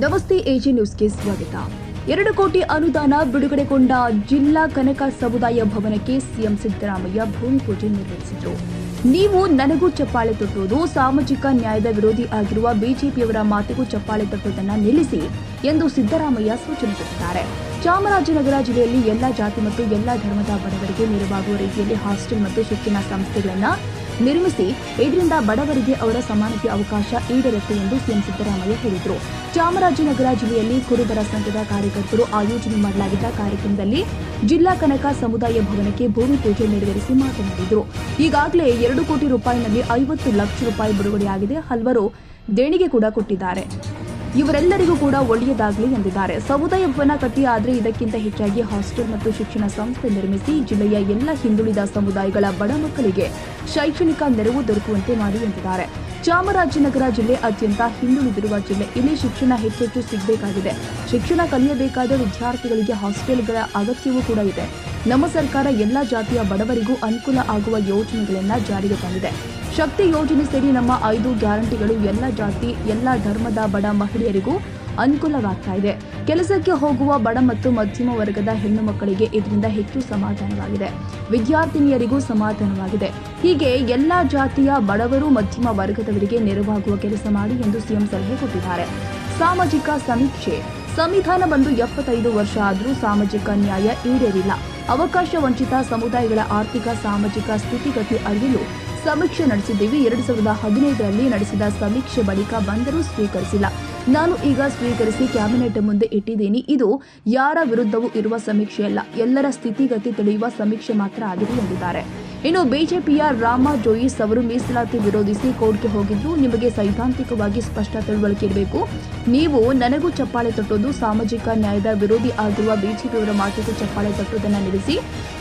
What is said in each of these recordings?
ನಮಸ್ತೆ ಎಜೆ ನ್ಯೂಸ್ಗೆ ಸ್ವಾಗತ. 2 ಕೋಟಿ ಅನುದಾನ ಬಿಡುಗಡೆಗೊಂಡ ಜಿಲ್ಲಾ ಕನಕ ಸಮುದಾಯ ಭವನಕ್ಕೆ ಸಿಎಂ ಸಿದ್ದರಾಮಯ್ಯ ಭೂಮಿ ಪೂಜೆ ನೆರವೇರಿಸಿದರು. ನೀವು ನನಗೂ ಚಪ್ಪಾಳೆ ತಟ್ಟುವುದು ಸಾಮಾಜಿಕ ನ್ಯಾಯದ ವಿರೋಧಿ ಆಗಿರುವ ಬಿಜೆಪಿಯವರ ಮಾತಿಗೂ ಚಪ್ಪಾಳೆ ತಟ್ಟುವುದನ್ನು ನಿಲ್ಲಿಸಿ ಎಂದು ಸಿದ್ದರಾಮಯ್ಯ ಸೂಚನೆ ಕೊಟ್ಟಿದ್ದಾರೆ. ಚಾಮರಾಜನಗರ ಜಿಲ್ಲೆಯಲ್ಲಿ ಎಲ್ಲಾ ಜಾತಿ ಮತ್ತು ಎಲ್ಲಾ ಧರ್ಮದ ಬಡವರಿಗೆ ನೆರವಾಗುವ ರೀತಿಯಲ್ಲಿ ಹಾಸ್ಟೆಲ್ ಮತ್ತು ಶಿಕ್ಷಣ ಸಂಸ್ಥೆಗಳನ್ನು ನಿರ್ಮಿಸಿ ಇದರಿಂದ ಬಡವರಿಗೆ ಅವರ ಸಮಾನತೆ ಅವಕಾಶ ಈಡೇರುತ್ತೆ ಎಂದು ಸಿಎಂ ಸಿದ್ದರಾಮಯ್ಯ ಹೇಳಿದರು. ಚಾಮರಾಜನಗರ ಜಿಲ್ಲೆಯಲ್ಲಿ ಕುರುಬರ ಸಂಘದ ಕಾರ್ಯಕರ್ತರು ಆಯೋಜನೆ ಮಾಡಲಾಗಿದ್ದ ಕಾರ್ಯಕ್ರಮದಲ್ಲಿ ಜಿಲ್ಲಾ ಕನಕ ಸಮುದಾಯ ಭವನಕ್ಕೆ ಭೂಮಿ ಪೂಜೆ ನೆರವೇರಿಸಿ ಮಾತನಾಡಿದರು. ಈಗಾಗಲೇ 2 ಕೋಟಿ ರೂಪಾಯಿನಲ್ಲಿ 50 ಲಕ್ಷ ರೂಪಾಯಿ ಬಿಡುಗಡೆಯಾಗಿದೆ. ಹಲವರು ದೇಣಿಗೆ ಕೂಡ ಕೊಟ್ಟಿದ್ದಾರೆ. ಇವರೆಲ್ಲರಿಗೂ ಕೂಡ ಒಳ್ಳೆಯದಾಗಲಿ ಎಂದಿದ್ದಾರೆ. ಸಮುದಾಯ ಭವನ ಕಟ್ಟಿ ಆದರೆ ಇದಕ್ಕಿಂತ ಹೆಚ್ಚಾಗಿ ಹಾಸ್ಟೆಲ್ ಮತ್ತು ಶಿಕ್ಷಣ ಸಂಸ್ಥೆ ನಿರ್ಮಿಸಿ ಜಿಲ್ಲೆಯ ಎಲ್ಲ ಹಿಂದುಳಿದ ಸಮುದಾಯಗಳ ಬಡ ಮಕ್ಕಳಿಗೆ ಶೈಕ್ಷಣಿಕ ನೆರವು ದೊರಕುವಂತೆ ಮಾಡಿ ಎಂದಿದ್ದಾರೆ. ಚಾಮರಾಜನಗರ ಜಿಲ್ಲೆ ಅತ್ಯಂತ ಹಿಂದುಳಿದಿರುವ ಜಿಲ್ಲೆ. ಇಲ್ಲಿ ಶಿಕ್ಷಣ ಹೆಚ್ಚೆಚ್ಚು ಸಿಗಬೇಕಾಗಿದೆ. ಶಿಕ್ಷಣ ಕಲಿಯಬೇಕಾದ ವಿದ್ಯಾರ್ಥಿಗಳಿಗೆ ಹಾಸ್ಟೆಲ್ಗಳ ಅಗತ್ಯವೂ ಕೂಡ ಇದೆ. ನಮ್ಮ ಸರ್ಕಾರ ಎಲ್ಲ ಜಾತಿಯ ಬಡವರಿಗೂ ಅನುಕೂಲ ಆಗುವ ಯೋಜನೆಗಳನ್ನು ಜಾರಿಗೆ ತಂದಿದೆ. ಶಕ್ತಿ ಯೋಜನೆ ಸೇರಿ ನಮ್ಮ 5 ಗ್ಯಾರಂಟಿಗಳು ಎಲ್ಲ ಜಾತಿ ಎಲ್ಲ ಧರ್ಮದ ಬಡ ಮಹಿಳೆಯರಿಗೂ ಅನುಕೂಲವಾಗ್ತಾ ಇದೆ. ಕೆಲಸಕ್ಕೆ ಹೋಗುವ ಬಡ ಮತ್ತು ಮಧ್ಯಮ ವರ್ಗದ ಹೆಣ್ಣು ಮಕ್ಕಳಿಗೆ ಇದರಿಂದ ಹೆಚ್ಚು ಸಮಾಧಾನವಾಗಿದೆ. ವಿದ್ಯಾರ್ಥಿನಿಯರಿಗೂ ಸಮಾಧಾನವಾಗಿದೆ. ಹೀಗೆ ಎಲ್ಲಾ ಜಾತಿಯ ಬಡವರು ಮಧ್ಯಮ ವರ್ಗದವರಿಗೆ ನೆರವಾಗುವ ಕೆಲಸ ಮಾಡಿ ಎಂದು ಸಿಎಂ ಸಲಹೆ ಕೊಟ್ಟಿದ್ದಾರೆ. ಸಾಮಾಜಿಕ ಸಮೀಕ್ಷೆ. ಸಂವಿಧಾನ ಬಂದು 75 ವರ್ಷ ಆದರೂ ಸಾಮಾಜಿಕ ನ್ಯಾಯ ಈಡೇರಿಲ್ಲ. ಅವಕಾಶ ವಂಚಿತ ಸಮುದಾಯಗಳ ಆರ್ಥಿಕ ಸಾಮಾಜಿಕ ಸ್ಥಿತಿಗತಿ ಅರಿಯಲು ಸಮೀಕ್ಷೆ ನಡೆಸಿದ್ದೀವಿ. 2015ರಲ್ಲಿ ನಡೆಸಿದ ಸಮೀಕ್ಷೆ ಬಳಿಕ ಬಂದರೂ ಸ್ವೀಕರಿಸಿಲ್ಲ. ನಾನು ಈಗ ಸ್ವೀಕರಿಸಿ ಕ್ಯಾಬಿನೆಟ್ ಮುಂದೆ ಇಟ್ಟಿದ್ದೀನಿ. ಇದು ಯಾರ ವಿರುದ್ಧವೂ ಇರುವ ಸಮೀಕ್ಷೆಯಲ್ಲ, ಎಲ್ಲರ ಸ್ಥಿತಿಗತಿ ತಿಳಿಯುವ ಸಮೀಕ್ಷೆ ಮಾತ್ರ ಆಗಿದೆ ಎಂದಿದ್ದಾರೆ. ಇನ್ನು ಬಿಜೆಪಿಯ ರಾಮ ಜೋಯಿಸ್ ಅವರು ಮೀಸಲಾತಿ ವಿರೋಧಿಸಿ ಕೋರ್ಟ್ಗೆ ಹೋಗಿದ್ರು. ನಿಮಗೆ ಸೈದ್ಧಾಂತಿಕವಾಗಿ ಸ್ಪಷ್ಟ ತಿಳುವಳಿಕೆ ಇರಬೇಕು. ನೀವು ನನಗೂ ಚಪ್ಪಾಳೆ ತಟ್ಟೋದು ಸಾಮಾಜಿಕ ನ್ಯಾಯದ ವಿರೋಧಿ ಆಗಿರುವ ಬಿಜೆಪಿಯವರ ಮಾತಿಗೂ ಚಪ್ಪಾಳೆ ತಟ್ಟುವುದನ್ನು ನಿಲ್ಲಿಸಿ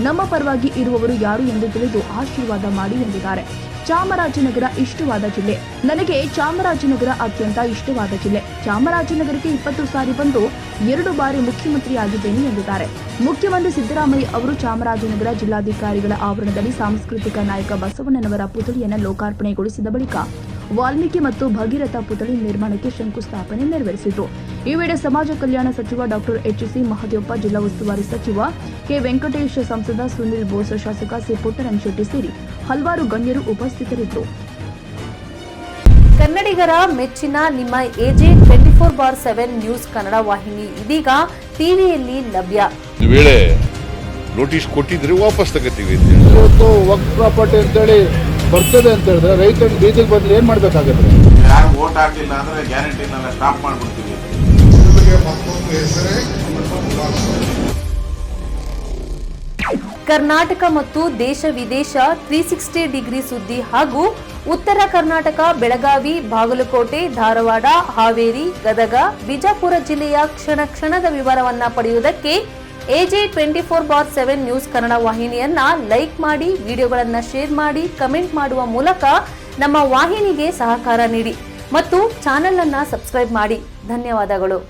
ನಮ್ಮ ಪರವಾಗಿ ಇರುವವರು ಯಾರು ಎಂದು ತಿಳಿದು ಆಶೀರ್ವಾದ ಮಾಡಿ ಎಂದಿದ್ದಾರೆ. ಚಾಮರಾಜನಗರ ಇಷ್ಟವಾದ ಜಿಲ್ಲೆ. ನನಗೆ ಚಾಮರಾಜನಗರ ಅತ್ಯಂತ ಇಷ್ಟವಾದ ಜಿಲ್ಲೆ. ಚಾಮರಾಜನಗರಕ್ಕೆ 20 ಸಾರಿ ಬಂದು 2 ಬಾರಿ ಮುಖ್ಯಮಂತ್ರಿ ಆಗಿದ್ದೇನೆ ಎಂದಿದ್ದಾರೆ. ಮುಖ್ಯಮಂತ್ರಿ ಸಿದ್ದರಾಮಯ್ಯ ಅವರು ಚಾಮರಾಜನಗರ ಜಿಲ್ಲಾಧಿಕಾರಿಗಳ ಆವರಣದಲ್ಲಿ ಸಾಂಸ್ಕೃತಿಕ ನಾಯಕ ಬಸವಣ್ಣನವರ ಪುತ್ಥಳಿಯನ್ನು ಲೋಕಾರ್ಪಣೆಗೊಳಿಸಿದ ಬಳಿಕ ವಾಲ್ಮೀಕಿ ಮತ್ತು ಭಗೀರಥ ಪುತ್ಥಳಿ ನಿರ್ಮಾಣಕ್ಕೆ ಶಂಕುಸ್ಥಾಪನೆ ನೆರವೇರಿಸಿದರು. ಈ ವೇಳೆ ಸಮಾಜ ಕಲ್ಯಾಣ ಸಚಿವ ಡಾಕ್ಟರ್ ಎಚ್.ಸಿ. ಮಹದೇವಪ್ಪ, ಜಿಲ್ಲಾ ಉಸ್ತುವಾರಿ ಸಚಿವ ಕೆ. ವೆಂಕಟೇಶ್, ಸಂಸದ ಸುನಿಲ್ ಬೋಸ್, ಶಾಸಕ ಸಿ. ಪುಟ್ಟರಂಗಶೆಟ್ಟಿ ಸೇರಿ ಹಲವಾರು ಗಣ್ಯರು ಉಪಸ್ಥಿತರಿದ್ದರು. ಕನ್ನಡಿಗರ ಮೆಚ್ಚಿನ ನಿಮ್ಮ ಎಜೆ 24/7 ನ್ಯೂಸ್ ಕನ್ನಡ ವಾಹಿನಿ ಇದೀಗ ಟಿವಿಯಲ್ಲಿ ಲಭ್ಯ. ವೇಳೆ ನೋಟಿಸ್ ಕೊಟ್ಟಿದ್ರೆ ವಾಪಸ್ ತಗೋತೀವಿ. ಇವತ್ತು ವಕ್ಫ್ ಪ್ರಾಪರ್ಟಿ ಅಂತೇಳಿ ಬರ್ತದೆ ಅಂತ ಹೇಳಿದ್ರೆ ರೈತರು ಬೀದಿಗೆ ಬದಲು ಏನ್ ಮಾಡ್ಬೇಕಾಗುತ್ತೆ? ಯಾರು ವೋಟ್ ಹಾಕಿಲ್ಲ ಅಂದ್ರೆ ಗ್ಯಾರಂಟಿನೆಲ್ಲ ಸ್ಟಾಪ್ ಮಾಡ್ಬಿಡ್ತೀವಿ. ಕರ್ನಾಟಕ ಮತ್ತು ದೇಶ ವಿದೇಶ 360 ಡಿಗ್ರಿ ಸುದ್ದಿ ಹಾಗೂ ಉತ್ತರ ಕರ್ನಾಟಕ, ಬೆಳಗಾವಿ, ಬಾಗಲಕೋಟೆ, ಧಾರವಾಡ, ಹಾವೇರಿ, ಗದಗ, ಬಿಜಾಪುರ ಜಿಲ್ಲೆಯ ಕ್ಷಣ ಕ್ಷಣದ ವಿವರವನ್ನ ಪಡೆಯುವುದಕ್ಕೆ ಎಜೆ 24/7 ನ್ಯೂಸ್ ಕನ್ನಡ ವಾಹಿನಿಯನ್ನ ಲೈಕ್ ಮಾಡಿ, ವಿಡಿಯೋಗಳನ್ನ ಶೇರ್ ಮಾಡಿ, ಕಮೆಂಟ್ ಮಾಡುವ ಮೂಲಕ ನಮ್ಮ ವಾಹಿನಿಗೆ ಸಹಕಾರ ನೀಡಿ ಮತ್ತು ಚಾನೆಲ್ ಅನ್ನ ಸಬ್ಸ್ಕ್ರೈಬ್ ಮಾಡಿ. ಧನ್ಯವಾದಗಳು.